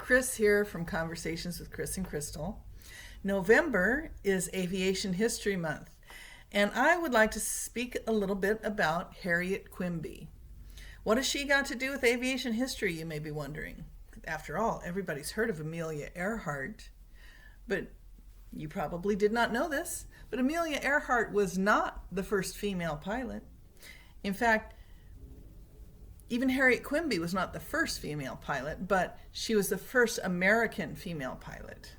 Chris here from Conversations with Chris and Crystal. November is Aviation History Month, and I would like to speak a little bit about Harriet Quimby. What has she got to do with aviation history, you may be wondering? After all, everybody's heard of Amelia Earhart, but you probably did not know this, but Amelia Earhart was not the first female pilot. In fact, even Harriet Quimby was not the first female pilot, but she was the first American female pilot.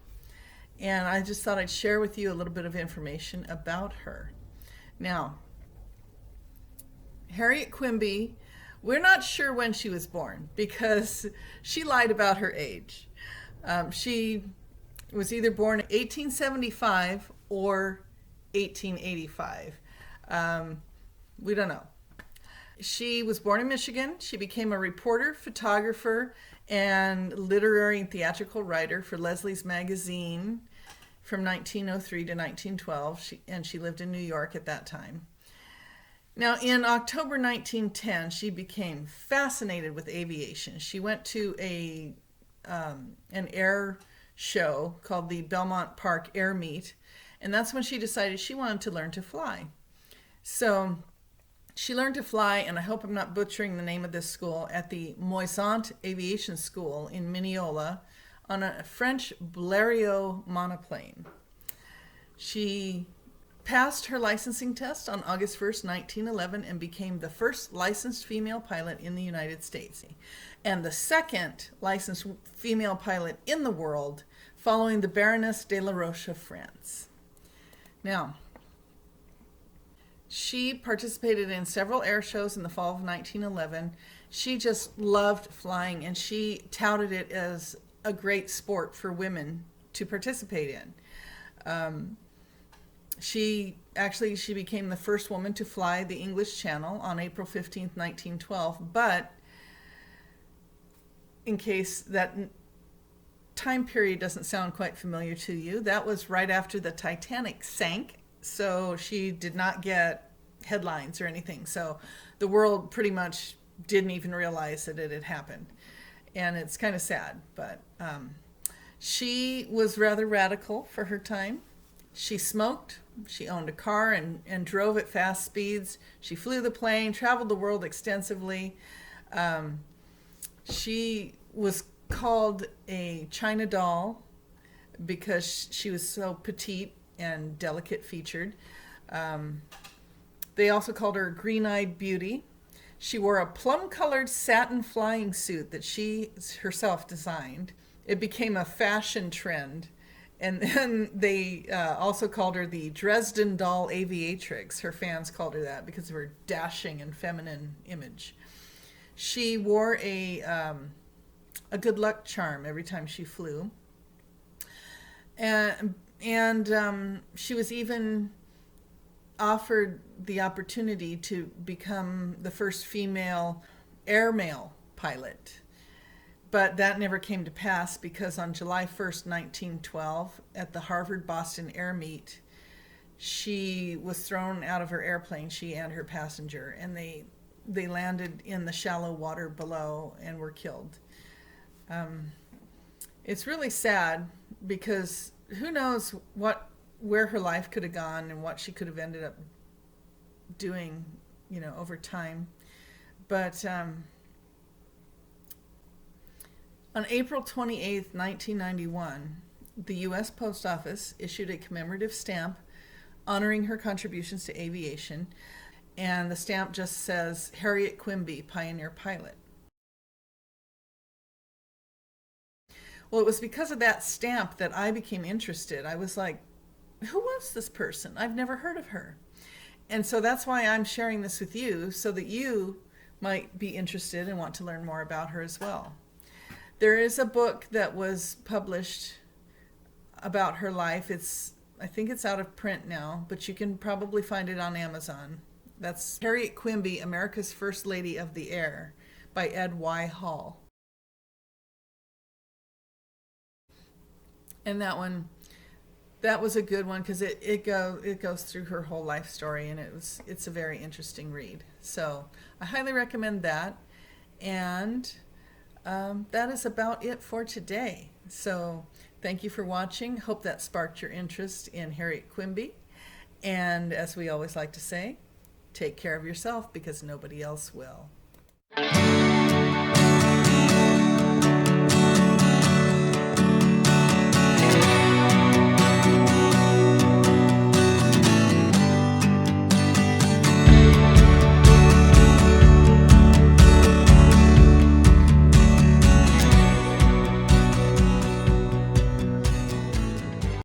And I just thought I'd share with you a little bit of information about her. Now, Harriet Quimby, we're not sure when she was born because she lied about her age. She was either born in 1875 or 1885. We don't know. She was born in Michigan. She became a reporter, photographer, and literary and theatrical writer for Leslie's Magazine from 1903 to 1912, and she lived in New York at that time. Now, in October 1910, she became fascinated with aviation. She went to an air show called the Belmont Park Air Meet, and that's when she decided she wanted to learn to fly. So she learned to fly, and I hope I'm not butchering the name of this school, at the Moisant Aviation School in Mineola on a French Blériot monoplane. She passed her licensing test on August 1st, 1911, and became the first licensed female pilot in the United States, and the second licensed female pilot in the world, following the Baroness de la Roche of France. Now, she participated in several air shows in the fall of 1911. She just loved flying, and she touted it as a great sport for women to participate in. She became the first woman to fly the English Channel on April 15th, 1912. But in case that time period doesn't sound quite familiar to you, that was right after the Titanic sank. So she did not get headlines or anything. So the world pretty much didn't even realize that it had happened. And it's kind of sad, but she was rather radical for her time. She smoked, she owned a car and drove at fast speeds. She flew the plane, traveled the world extensively. She was called a China doll because she was so petite and delicate featured. They also called her Green-Eyed Beauty. She wore a plum-colored satin flying suit that she herself designed. It became a fashion trend. And then they also called her the Dresden Doll Aviatrix. Her fans called her that because of her dashing and feminine image. She wore a good luck charm every time she flew. And she was even offered the opportunity to become the first female airmail pilot. But that never came to pass because on July 1st, 1912, at the Harvard-Boston Air Meet, she was thrown out of her airplane, she and her passenger, and they landed in the shallow water below and were killed. It's really sad because who knows where her life could have gone and what she could have ended up doing, over time. But on April 28th, 1991, the U.S. Post Office issued a commemorative stamp honoring her contributions to aviation, and the stamp just says, Harriet Quimby, Pioneer Pilot. Well, it was because of that stamp that I became interested. I was like, who was this person? I've never heard of her. And so that's why I'm sharing this with you, so that you might be interested and want to learn more about her as well. There is a book that was published about her life. I think it's out of print now, but you can probably find it on Amazon. That's Harriet Quimby, America's First Lady of the Air by Ed Y. Hall. And that was a good one because it goes through her whole life story, and it's a very interesting read. So I highly recommend that. And that is about it for today. So thank you for watching. Hope that sparked your interest in Harriet Quimby. And as we always like to say, take care of yourself because nobody else will.